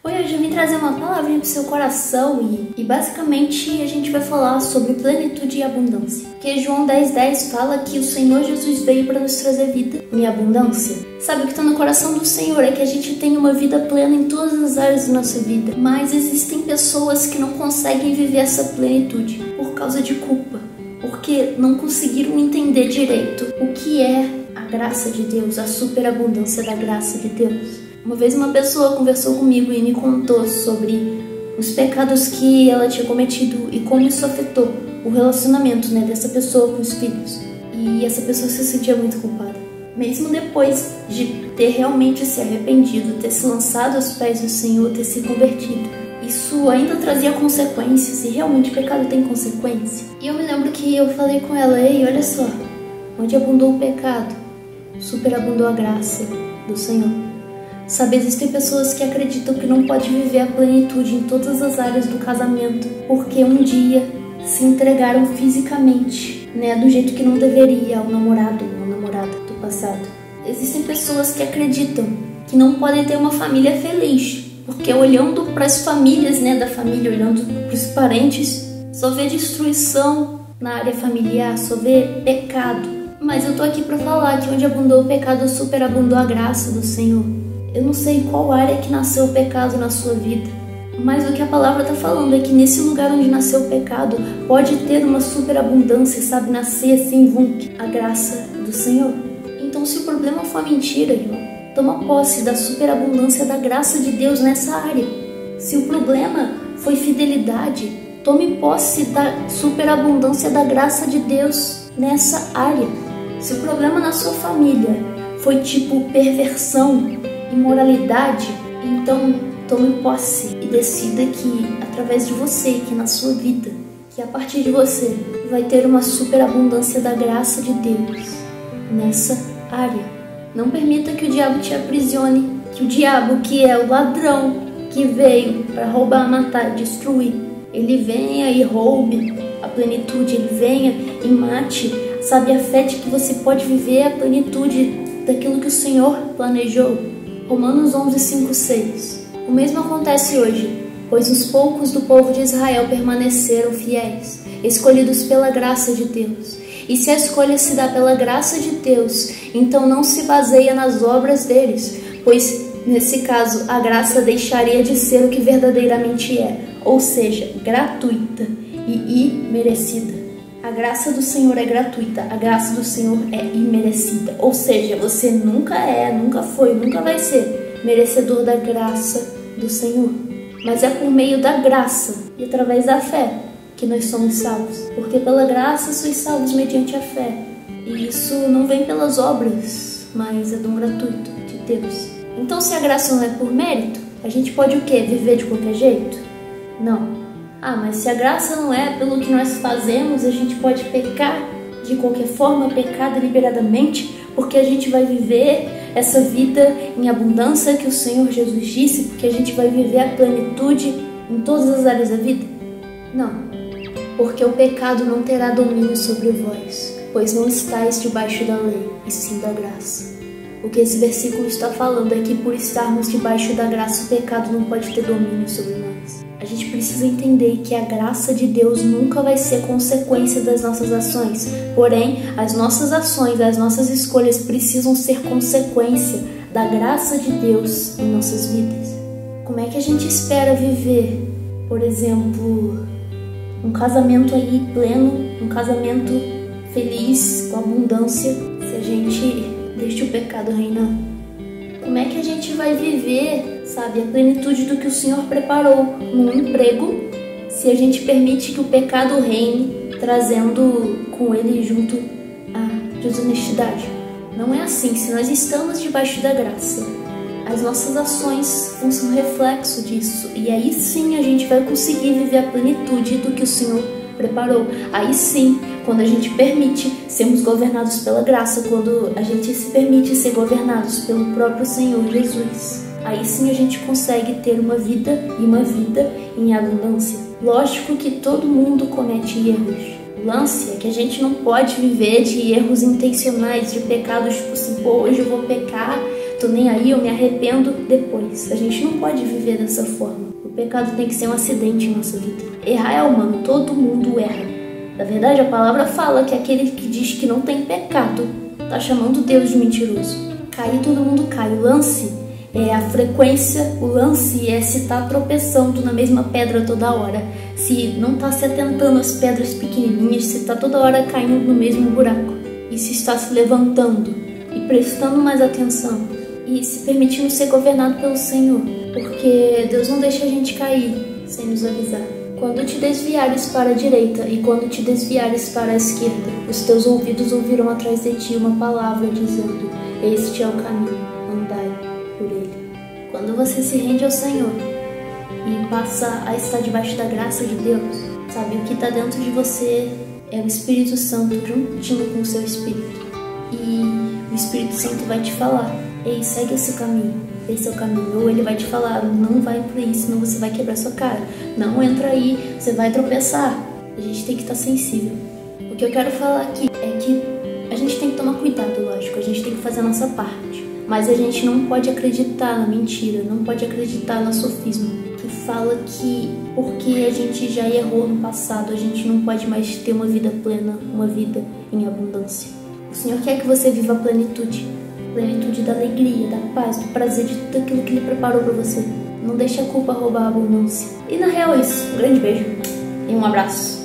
Hoje eu vim trazer uma palavrinha pro seu coração e basicamente a gente vai falar sobre plenitude e abundância. Porque João 10:10 fala que o Senhor Jesus veio para nos trazer vida em abundância. Sabe o que está no coração do Senhor é que a gente tem uma vida plena em todas as áreas da nossa vida. Mas existem pessoas que não conseguem viver essa plenitude por causa de culpa. Porque não conseguiram entender direito o que é a graça de Deus, a superabundância da graça de Deus. Uma vez uma pessoa conversou comigo e me contou sobre os pecados que ela tinha cometido e como isso afetou o relacionamento, dessa pessoa com os filhos. E essa pessoa se sentia muito culpada. Mesmo depois de ter realmente se arrependido, ter se lançado aos pés do Senhor, ter se convertido, isso ainda trazia consequências, e realmente o pecado tem consequência. E eu me lembro que eu falei com ela: ei, olha só, onde abundou o pecado, superabundou a graça do Senhor. Sabe, existem pessoas que acreditam que não pode viver a plenitude em todas as áreas do casamento, porque um dia se entregaram fisicamente, do jeito que não deveria ao namorado ou namorada do passado. Existem pessoas que acreditam que não podem ter uma família feliz, porque olhando para as famílias, da família, olhando para os parentes, só vê destruição na área familiar, só vê pecado. Mas eu tô aqui para falar que onde abundou o pecado, superabundou a graça do Senhor. Eu não sei em qual área que nasceu o pecado na sua vida, mas o que a palavra está falando é que nesse lugar onde nasceu o pecado, pode ter uma superabundância, sabe? Nascer assim, a graça do Senhor. Então, se o problema for mentira, irmão, toma posse da superabundância da graça de Deus nessa área. Se o problema foi fidelidade, tome posse da superabundância da graça de Deus nessa área. Se o problema na sua família foi tipo perversão, imoralidade, então tome posse e decida que através de você, que na sua vida, que a partir de você vai ter uma superabundância da graça de Deus nessa área. Não permita que o diabo te aprisione, que o diabo, que é o ladrão que veio para roubar, matar e destruir, ele venha e roube a plenitude, ele venha e mate, sabe, a fé de que você pode viver a plenitude daquilo que o Senhor planejou. Romanos 11:5-6. O mesmo acontece hoje, pois os poucos do povo de Israel permaneceram fiéis, escolhidos pela graça de Deus. E se a escolha se dá pela graça de Deus, então não se baseia nas obras deles, pois nesse caso a graça deixaria de ser o que verdadeiramente é, ou seja, gratuita e imerecida. A graça do Senhor é gratuita, a graça do Senhor é imerecida. Ou seja, você nunca foi, nunca vai ser merecedor da graça do Senhor. Mas é por meio da graça e através da fé que nós somos salvos. Porque pela graça sois salvos mediante a fé. E isso não vem pelas obras, mas é dom gratuito de Deus. Então, se a graça não é por mérito, a gente pode o quê? Viver de qualquer jeito? Não. Mas se a graça não é pelo que nós fazemos, a gente pode pecar de qualquer forma, pecar deliberadamente, porque a gente vai viver essa vida em abundância que o Senhor Jesus disse, porque a gente vai viver a plenitude em todas as áreas da vida? Não, porque o pecado não terá domínio sobre vós, pois não estáis debaixo da lei, e sim da graça. O que esse versículo está falando é que por estarmos debaixo da graça, o pecado não pode ter domínio sobre nós. A gente precisa entender que a graça de Deus nunca vai ser consequência das nossas ações. Porém, as nossas ações, as nossas escolhas precisam ser consequência da graça de Deus em nossas vidas. Como é que a gente espera viver, por exemplo, um casamento aí pleno, um casamento feliz, com abundância, se a gente deixa o pecado reinar? Como é que a gente vai viver, sabe, a plenitude do que o Senhor preparou num emprego, se a gente permite que o pecado reine, trazendo com ele junto a desonestidade? Não é assim. Se nós estamos debaixo da graça, as nossas ações vão ser um reflexo disso. E aí sim a gente vai conseguir viver a plenitude do que o Senhor preparou. Aí sim, quando a gente permite sermos governados pela graça, quando a gente se permite ser governados pelo próprio Senhor Jesus, aí sim a gente consegue ter uma vida em abundância. Lógico que todo mundo comete erros. O lance é que a gente não pode viver de erros intencionais, de pecados tipo assim, hoje eu vou pecar tô nem aí, eu me arrependo depois. A gente não pode viver dessa forma. O pecado tem que ser um acidente em nossa vida. Errar é humano, todo mundo erra. Na verdade, a palavra fala que aquele que diz que não tem pecado tá chamando Deus de mentiroso. Cair, todo mundo cai. O lance é a frequência, o lance é se tá tropeçando na mesma pedra toda hora, se não tá se atentando às pedras pequenininhas, se tá toda hora caindo no mesmo buraco, e se está se levantando e prestando mais atenção e se permitindo ser governado pelo Senhor, porque Deus não deixa a gente cair sem nos avisar. Quando te desviares para a direita e quando te desviares para a esquerda, os teus ouvidos ouvirão atrás de ti uma palavra dizendo: este é o caminho, andai por ele. Quando você se rende ao Senhor e passa a estar debaixo da graça de Deus, sabe, o que está dentro de você é o Espírito Santo juntinho com o seu espírito. E o Espírito Santo vai te falar: ei, segue esse caminho, esse é o caminho. Ou ele vai te falar: não vai por aí, senão você vai quebrar sua cara. Não entra aí, você vai tropeçar. A gente tem que estar sensível. O que eu quero falar aqui é que a gente tem que tomar cuidado, lógico, a gente tem que fazer a nossa parte. Mas a gente não pode acreditar na mentira, não pode acreditar no sofisma que fala que porque a gente já errou no passado, a gente não pode mais ter uma vida plena, uma vida em abundância. O Senhor quer que você viva a plenitude da alegria, da paz, do prazer, de tudo aquilo que Ele preparou para você. Não deixe a culpa roubar a abundância. E na real é isso. Um grande beijo e um abraço.